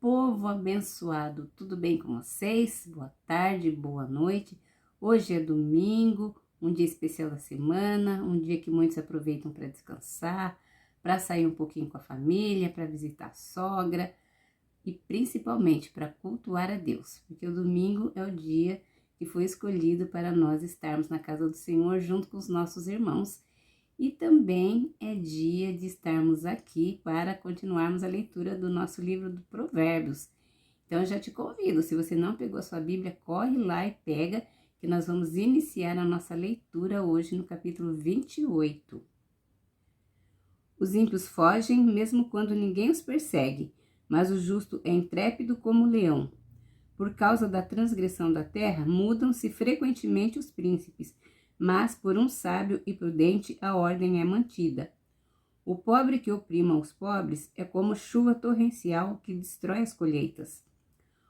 Povo abençoado, tudo bem com vocês? Boa tarde, boa noite. Hoje é domingo, um dia especial da semana, um dia que muitos aproveitam para descansar, para sair um pouquinho com a família, para visitar a sogra e principalmente para cultuar a Deus, porque o domingo é o dia que foi escolhido para nós estarmos na casa do Senhor junto com os nossos irmãos. E também é dia de estarmos aqui para continuarmos a leitura do nosso livro do Provérbios. Então, eu já te convido, se você não pegou a sua Bíblia, corre lá e pega, que nós vamos iniciar a nossa leitura hoje no capítulo 28. Os ímpios fogem mesmo quando ninguém os persegue, mas o justo é intrépido como o leão. Por causa da transgressão da terra, mudam-se frequentemente os príncipes, mas por um sábio e prudente a ordem é mantida. O pobre que oprima os pobres é como chuva torrencial que destrói as colheitas.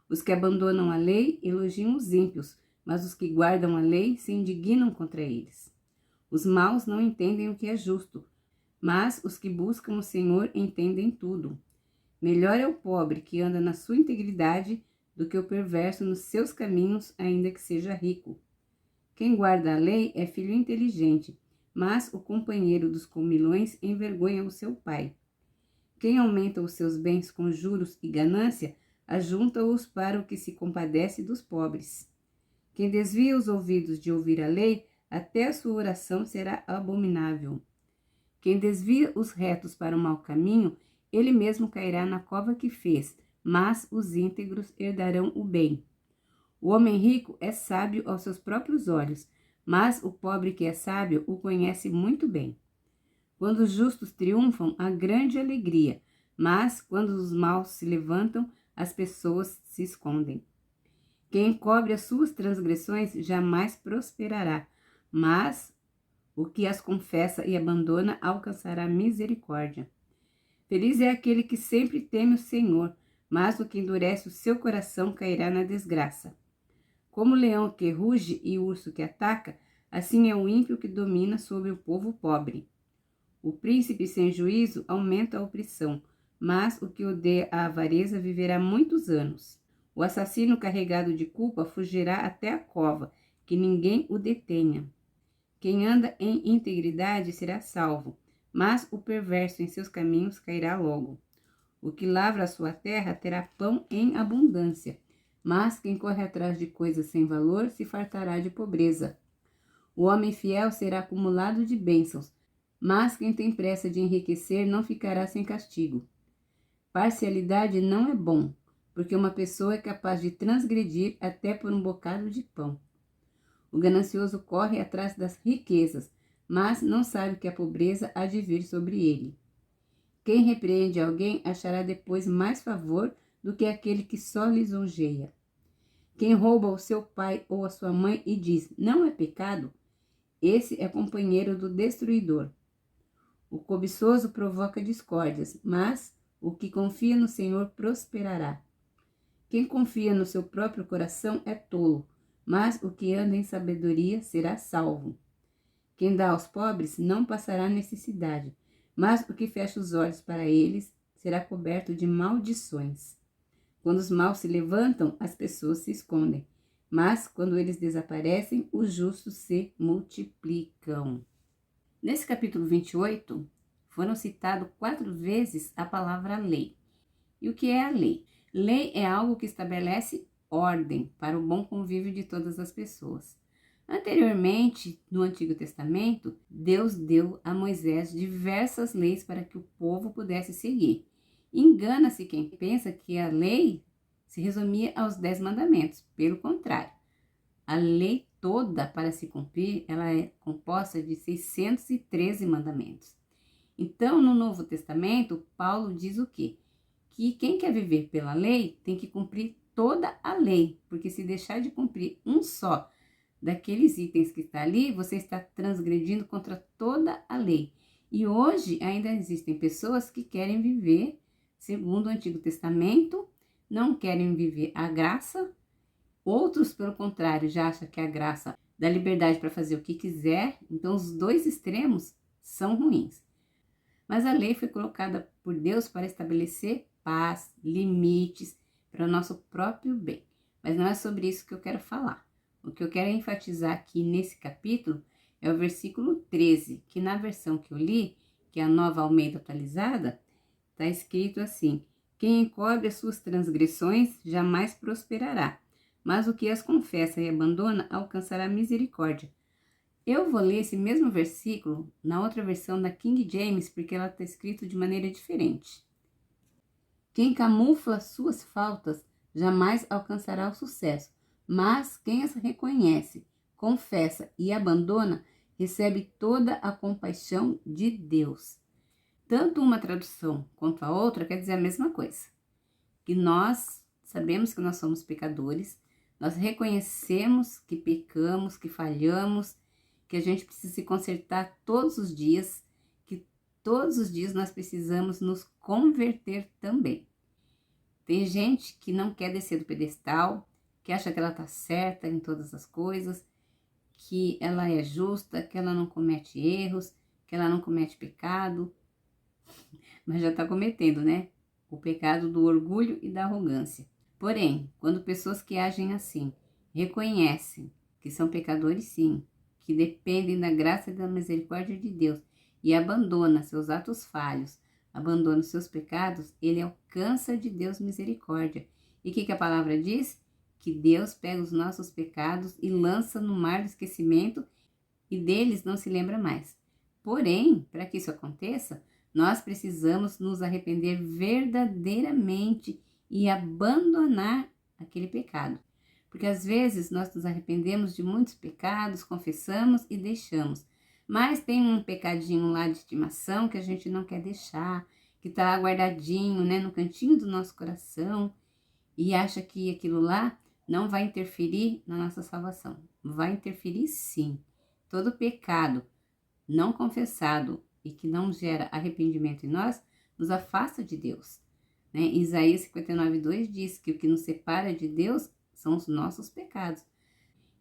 Os que abandonam a lei elogiam os ímpios, mas os que guardam a lei se indignam contra eles. Os maus não entendem o que é justo, mas os que buscam o Senhor entendem tudo. Melhor é o pobre que anda na sua integridade do que o perverso nos seus caminhos, ainda que seja rico. Quem guarda a lei é filho inteligente, mas o companheiro dos comilões envergonha o seu pai. Quem aumenta os seus bens com juros e ganância, ajunta-os para o que se compadece dos pobres. Quem desvia os ouvidos de ouvir a lei, até a sua oração será abominável. Quem desvia os retos para o mau caminho, ele mesmo cairá na cova que fez, mas os íntegros herdarão o bem. O homem rico é sábio aos seus próprios olhos, mas o pobre que é sábio o conhece muito bem. Quando os justos triunfam, há grande alegria, mas quando os maus se levantam, as pessoas se escondem. Quem encobre as suas transgressões jamais prosperará, mas o que as confessa e abandona alcançará misericórdia. Feliz é aquele que sempre teme o Senhor, mas o que endurece o seu coração cairá na desgraça. Como o leão que ruge e o urso que ataca, assim é o ímpio que domina sobre o povo pobre. O príncipe sem juízo aumenta a opressão, mas o que odeia a avareza viverá muitos anos. O assassino carregado de culpa fugirá até a cova, que ninguém o detenha. Quem anda em integridade será salvo, mas o perverso em seus caminhos cairá logo. O que lavra a sua terra terá pão em abundância, mas quem corre atrás de coisas sem valor se fartará de pobreza. O homem fiel será acumulado de bênçãos, mas quem tem pressa de enriquecer não ficará sem castigo. Parcialidade não é bom, porque uma pessoa é capaz de transgredir até por um bocado de pão. O ganancioso corre atrás das riquezas, mas não sabe que a pobreza há de vir sobre ele. Quem repreende alguém achará depois mais favor do que aquele que só lisonjeia. Quem rouba o seu pai ou a sua mãe e diz, não é pecado, esse é companheiro do destruidor. O cobiçoso provoca discórdias, mas o que confia no Senhor prosperará. Quem confia no seu próprio coração é tolo, mas o que anda em sabedoria será salvo. Quem dá aos pobres não passará necessidade, mas o que fecha os olhos para eles será coberto de maldições. Quando os maus se levantam, as pessoas se escondem, mas quando eles desaparecem, os justos se multiplicam. Nesse capítulo 28, foram citadas 4 vezes a palavra lei. E o que é a lei? Lei é algo que estabelece ordem para o bom convívio de todas as pessoas. Anteriormente, no Antigo Testamento, Deus deu a Moisés diversas leis para que o povo pudesse seguir. Engana-se quem pensa que a lei se resumia aos 10 mandamentos. Pelo contrário, a lei toda para se cumprir, ela é composta de 613 mandamentos. Então, no Novo Testamento, Paulo diz o quê? Que quem quer viver pela lei tem que cumprir toda a lei, porque se deixar de cumprir um só daqueles itens que está ali, você está transgredindo contra toda a lei. E hoje ainda existem pessoas que querem viver segundo o Antigo Testamento, não querem viver a graça. Outros, pelo contrário, já acham que a graça dá liberdade para fazer o que quiser. Então, os dois extremos são ruins. Mas a lei foi colocada por Deus para estabelecer paz, limites para o nosso próprio bem. Mas não é sobre isso que eu quero falar. O que eu quero enfatizar aqui nesse capítulo é o versículo 13, que na versão que eu li, que é a Nova Almeida Atualizada, está escrito assim: quem encobre as suas transgressões jamais prosperará, mas o que as confessa e abandona alcançará misericórdia. Eu vou ler esse mesmo versículo na outra versão da King James, porque ela está escrito de maneira diferente. Quem camufla suas faltas jamais alcançará o sucesso, mas quem as reconhece, confessa e abandona, recebe toda a compaixão de Deus. Tanto uma tradução quanto a outra quer dizer a mesma coisa. Que nós sabemos que nós somos pecadores, nós reconhecemos que pecamos, que falhamos, que a gente precisa se consertar todos os dias, que todos os dias nós precisamos nos converter também. Tem gente que não quer descer do pedestal, que acha que ela está certa em todas as coisas, que ela é justa, que ela não comete erros, que ela não comete pecado, mas já está cometendo, né? O pecado do orgulho e da arrogância. Porém, quando pessoas que agem assim reconhecem que são pecadores sim, que dependem da graça e da misericórdia de Deus e abandonam seus atos falhos, abandona os seus pecados, ele alcança de Deus misericórdia. E o que a palavra diz? Que Deus pega os nossos pecados e lança no mar do esquecimento e deles não se lembra mais. Porém, para que isso aconteça, nós precisamos nos arrepender verdadeiramente e abandonar aquele pecado. Porque às vezes nós nos arrependemos de muitos pecados, confessamos e deixamos. Mas tem um pecadinho lá de estimação que a gente não quer deixar, que está lá guardadinho, né, no cantinho do nosso coração e acha que aquilo lá não vai interferir na nossa salvação. Vai interferir sim. Todo pecado não confessado e que não gera arrependimento em nós, nos afasta de Deus. Né? Isaías 59:2 diz que o que nos separa de Deus são os nossos pecados.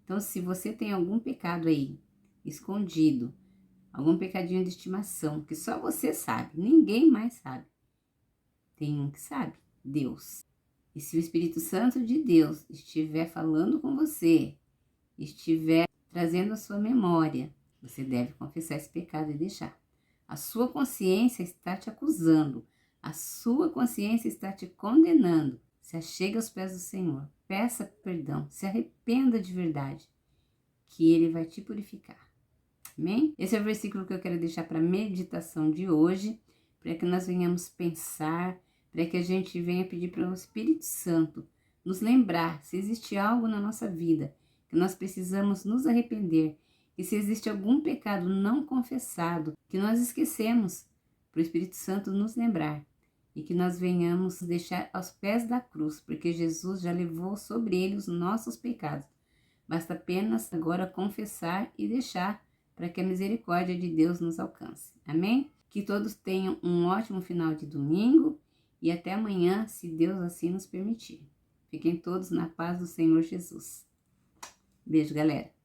Então, se você tem algum pecado aí, escondido, algum pecadinho de estimação, que só você sabe, ninguém mais sabe. Tem um que sabe, Deus. E se o Espírito Santo de Deus estiver falando com você, estiver trazendo a sua memória, você deve confessar esse pecado e deixar. A sua consciência está te acusando, a sua consciência está te condenando. Se achegue aos pés do Senhor, peça perdão, se arrependa de verdade, que Ele vai te purificar. Amém? Esse é o versículo que eu quero deixar para a meditação de hoje, para que nós venhamos pensar, para que a gente venha pedir para o Espírito Santo nos lembrar se existe algo na nossa vida que nós precisamos nos arrepender, e se existe algum pecado não confessado que nós esquecemos, para o Espírito Santo nos lembrar e que nós venhamos deixar aos pés da cruz, porque Jesus já levou sobre ele os nossos pecados. Basta apenas agora confessar e deixar para que a misericórdia de Deus nos alcance. Amém? Que todos tenham um ótimo final de domingo e até amanhã, se Deus assim nos permitir. Fiquem todos na paz do Senhor Jesus. Beijo, galera.